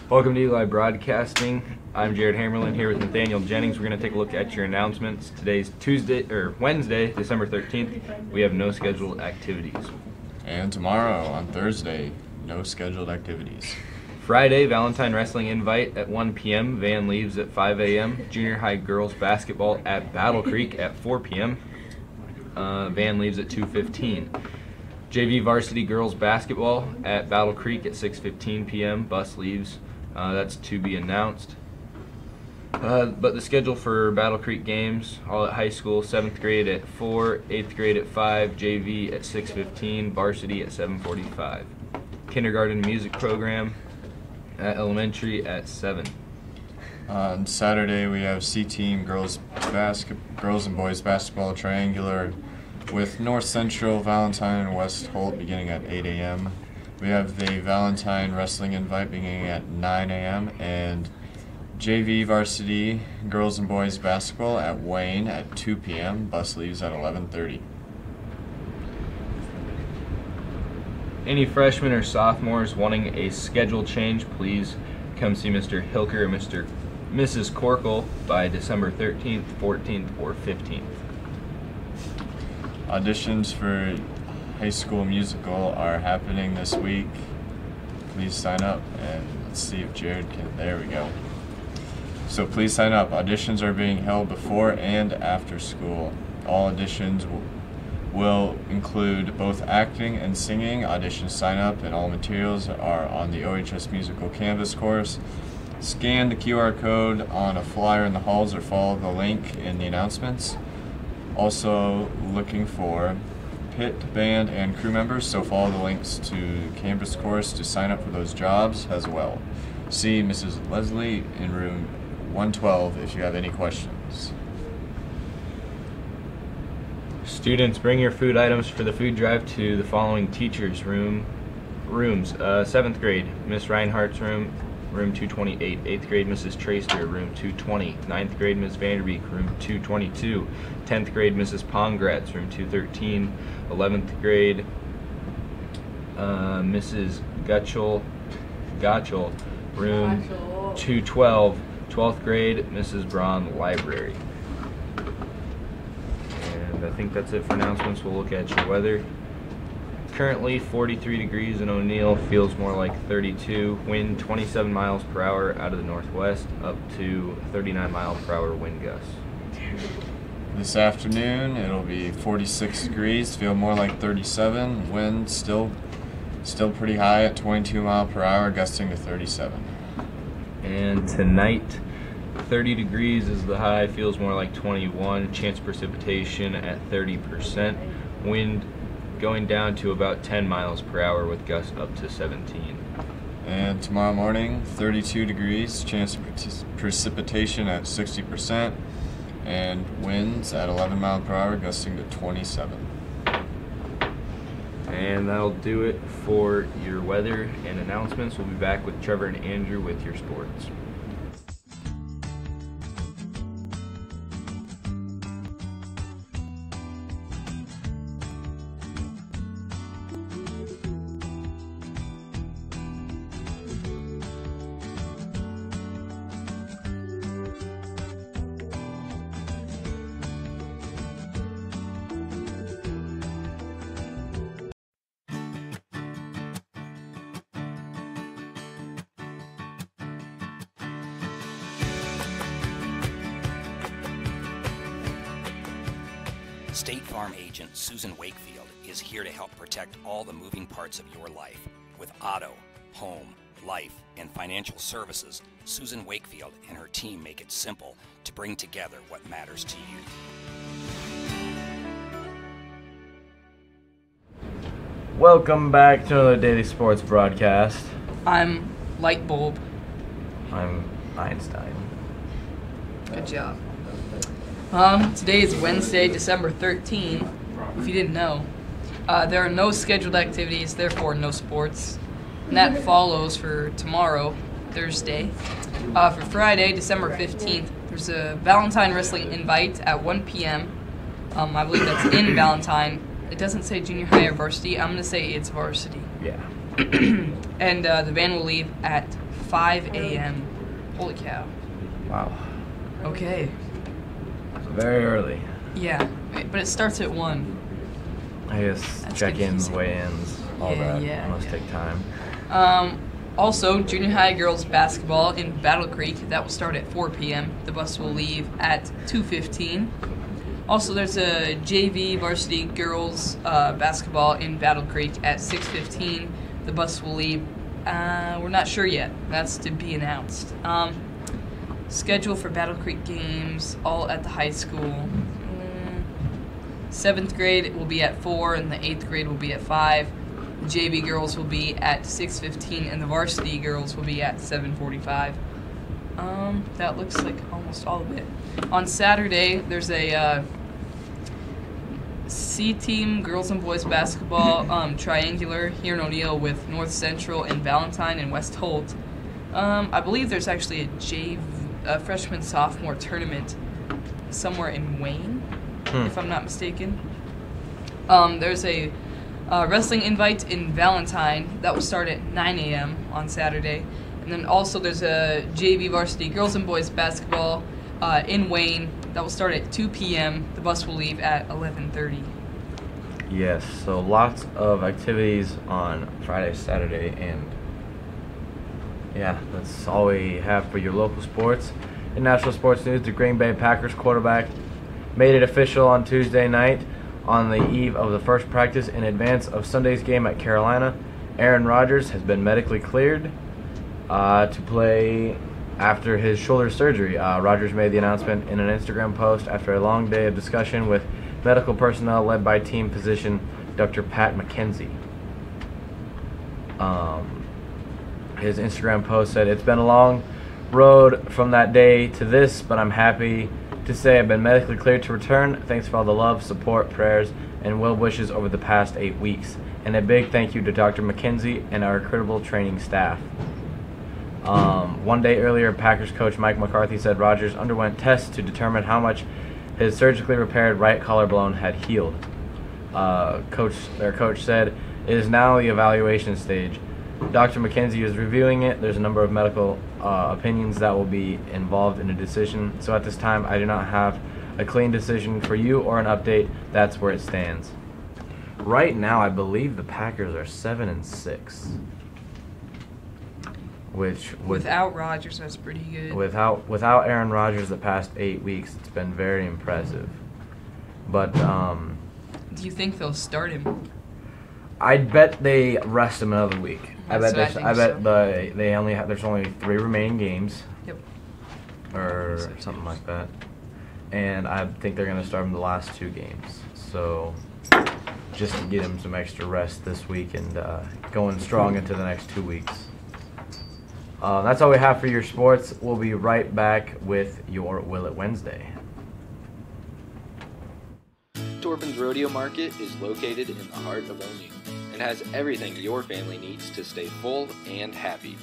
Welcome to Eli Broadcasting. I'm Jared Hammerlin here with Nathaniel Jennings. We're going to take a look at your announcements. Today's Wednesday, December 13th. We have no scheduled activities. And tomorrow, on Thursday, no scheduled activities. Friday, Valentine Wrestling invite at 1 p.m. Van leaves at 5 a.m. Junior high girls basketball at Battle Creek at 4 p.m. Van leaves at 2:15. JV varsity girls basketball at Battle Creek at 6:15 p.m. Bus leaves. That's to be announced. But the schedule for Battle Creek games, all at high school: 7th grade at 4, 8th grade at 5, JV at 6:15, varsity at 7:45. Kindergarten music program at elementary at 7. On Saturday, we have C-Team girls and boys basketball triangular with North Central, Valentine, and West Holt beginning at 8 a.m. We have the Valentine Wrestling invite beginning at 9 a.m. and JV varsity girls and boys basketball at Wayne at 2 p.m. Bus leaves at 11:30. Any freshmen or sophomores wanting a schedule change, please come see Mr. Hilker or Mrs. Corkle by December 13th, 14th, or 15th. Auditions for High School Musical are happening this week. Please sign up, and let's see if Jared can. There we go. So please sign up. Auditions are being held before and after school. All auditions will include both acting and singing. Audition sign up and all materials are on the OHS Musical Canvas course. Scan the QR code on a flyer in the halls or follow the link in the announcements. Also looking for pit, band, and crew members, so follow the links to Canvas course to sign up for those jobs as well. See Mrs. Leslie in room 112 if you have any questions. Students, bring your food items for the food drive to the following teachers' rooms. 7th grade, Miss Reinhardt's room 228. 8th grade, Mrs. Traster, room 220. 9th grade, Ms. Vanderbeek, room 222. 10th grade, Mrs. Pongratz, room 213. 11th grade, Mrs. Gotchel, room 212. 12th grade, Mrs. Braun, library. And I think that's it for announcements. We'll look at your weather. Currently 43 degrees in O'Neill, feels more like 32. Wind 27 miles per hour out of the northwest, up to 39 mile per hour wind gusts. This afternoon it'll be 46 degrees, feel more like 37. Wind still pretty high at 22 mile per hour, gusting to 37. And tonight 30 degrees is the high, feels more like 21. Chance precipitation at 30%. Wind going down to about 10 miles per hour with gusts up to 17. And tomorrow morning, 32 degrees, chance of precipitation at 60%, and winds at 11 miles per hour, gusting to 27. And that'll do it for your weather and announcements. We'll be back with Trevor and Andrew with your sports. State Farm agent Susan Wakefield is here to help protect all the moving parts of your life. With auto, home, life, and financial services, Susan Wakefield and her team make it simple to bring together what matters to you. Welcome back to another daily sports broadcast. I'm Lightbulb. I'm Einstein. Good job. Today is Wednesday, December 13th. If you didn't know, there are no scheduled activities, therefore no sports. And that follows for tomorrow, Thursday. For Friday, December 15th, there's a Valentine Wrestling invite at 1 p.m. I believe that's in Valentine. It doesn't say junior high or varsity. I'm going to say it's varsity. Yeah. And the van will leave at 5 a.m. Holy cow. Wow. Okay. Very early. Yeah, but it starts at 1. I guess That's check-ins, confusing. weigh-ins, all Yeah, that yeah, must yeah. take time. Also, junior high girls basketball in Battle Creek, that will start at 4 p.m. The bus will leave at 2:15. Also, there's a JV varsity girls basketball in Battle Creek at 6:15. The bus will leave. We're not sure yet. That's to be announced. Schedule for Battle Creek games, all at the high school. 7th grade will be at 4, and the 8th grade will be at 5. The JV girls will be at 6:15, and the varsity girls will be at 7:45. That looks like almost all of it. On Saturday, there's a C-team girls and boys basketball triangular here in O'Neill with North Central and Valentine and West Holt. I believe there's actually a freshman-sophomore tournament somewhere in Wayne, if I'm not mistaken. There's a wrestling invite in Valentine that will start at 9 a.m. on Saturday. And then also there's a JV varsity girls and boys basketball in Wayne that will start at 2 p.m. The bus will leave at 11:30. Yes, so lots of activities on Friday, Saturday, and yeah, that's all we have for your local sports. In national sports news, the Green Bay Packers quarterback made it official on Tuesday night on the eve of the first practice in advance of Sunday's game at Carolina. Aaron Rodgers has been medically cleared to play after his shoulder surgery. Rodgers made the announcement in an Instagram post after a long day of discussion with medical personnel led by team physician Dr. Pat McKenzie. His Instagram post said, "It's been a long road from that day to this, but I'm happy to say I've been medically cleared to return. Thanks for all the love, support, prayers, and well wishes over the past 8 weeks. And a big thank you to Dr. McKenzie and our incredible training staff." One day earlier, Packers coach Mike McCarthy said Rodgers underwent tests to determine how much his surgically repaired right collarbone had healed. Their coach said, "It is now the evaluation stage. Dr. McKenzie is reviewing it. There's a number of medical opinions that will be involved in a decision. So at this time, I do not have a clean decision for you or an update. That's where it stands." Right now, I believe the Packers are 7-6, which Without Rodgers, that's pretty good. without Aaron Rodgers the past 8 weeks, it's been very impressive. But Do you think they'll start him? I bet they rest him another week. I bet That's what I think they only have, there's only 3 remaining games. Yep. Or So something like that. And I think they're going to start him the last 2 games. So just to get him some extra rest this week and going strong into the next 2 weeks. That's all we have for your sports. We'll be right back with your Will It Wednesday. Torpin's Rodeo Market is located in the heart of O'Neill and has everything your family needs to stay full and happy.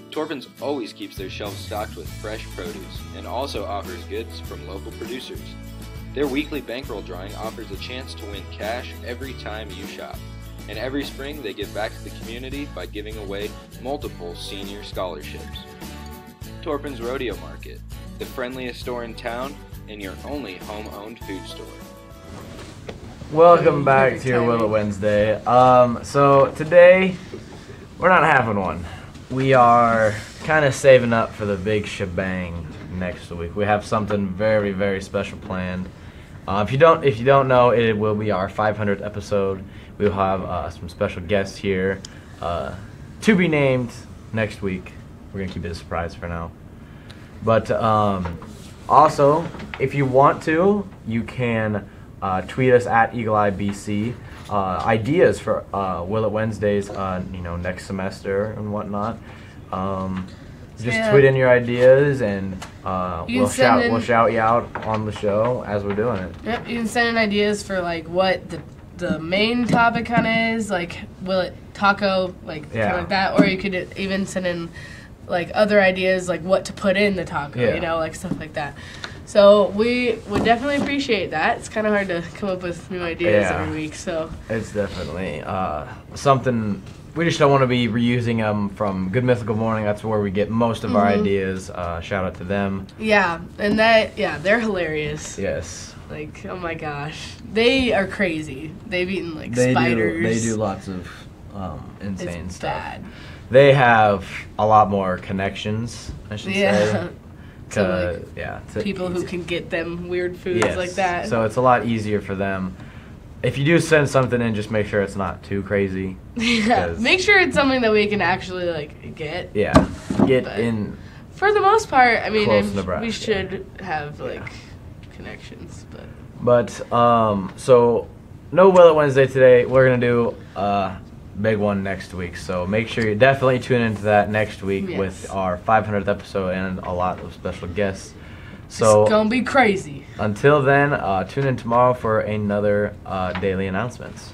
Torpin's always keeps their shelves stocked with fresh produce and also offers goods from local producers. Their weekly bankroll drawing offers a chance to win cash every time you shop. And every spring they give back to the community by giving away multiple senior scholarships. Torpin's Rodeo Market, the friendliest store in town and your only home-owned food store. Welcome back to your Will It Wednesday. So today, we're not having one. We are kind of saving up for the big shebang next week. We have something very, very special planned. If you don't know, it will be our 500th episode. We'll have some special guests here to be named next week. We're gonna keep it a surprise for now. But also, if you want to, you can tweet us at EagleEyeBC. Ideas for Will It Wednesdays, next semester and whatnot. Just tweet in your ideas, and we'll shout you out on the show as we're doing it. Yep, you can send in ideas for like what the main topic kind of is, like will it taco, like kind of like that, or you could even send in like other ideas, like what to put in the taco, like stuff like that. So we would definitely appreciate that. It's kind of hard to come up with new ideas every week, so it's definitely something we just don't want to be reusing them from Good Mythical Morning. That's where we get most of our ideas. Shout out to them. Yeah, and they're hilarious. Yes. Like, oh my gosh, they are crazy. They've eaten like spiders. They do lots of insane it's stuff. Bad. They have a lot more connections, I should say. To To people who can get them weird foods yes. like that. So it's a lot easier for them. If you do send something in, just make sure it's not too crazy. Yeah, make sure it's something that we can actually like get. Yeah, get But in. For the most part, I mean, Close Nebraska. we should have like connections, but. But so no Will It Wednesday today. We're gonna do a big one next week. So make sure you definitely tune into that next week with our 500th episode and a lot of special guests. So it's gonna be crazy. Until then, tune in tomorrow for another daily announcements.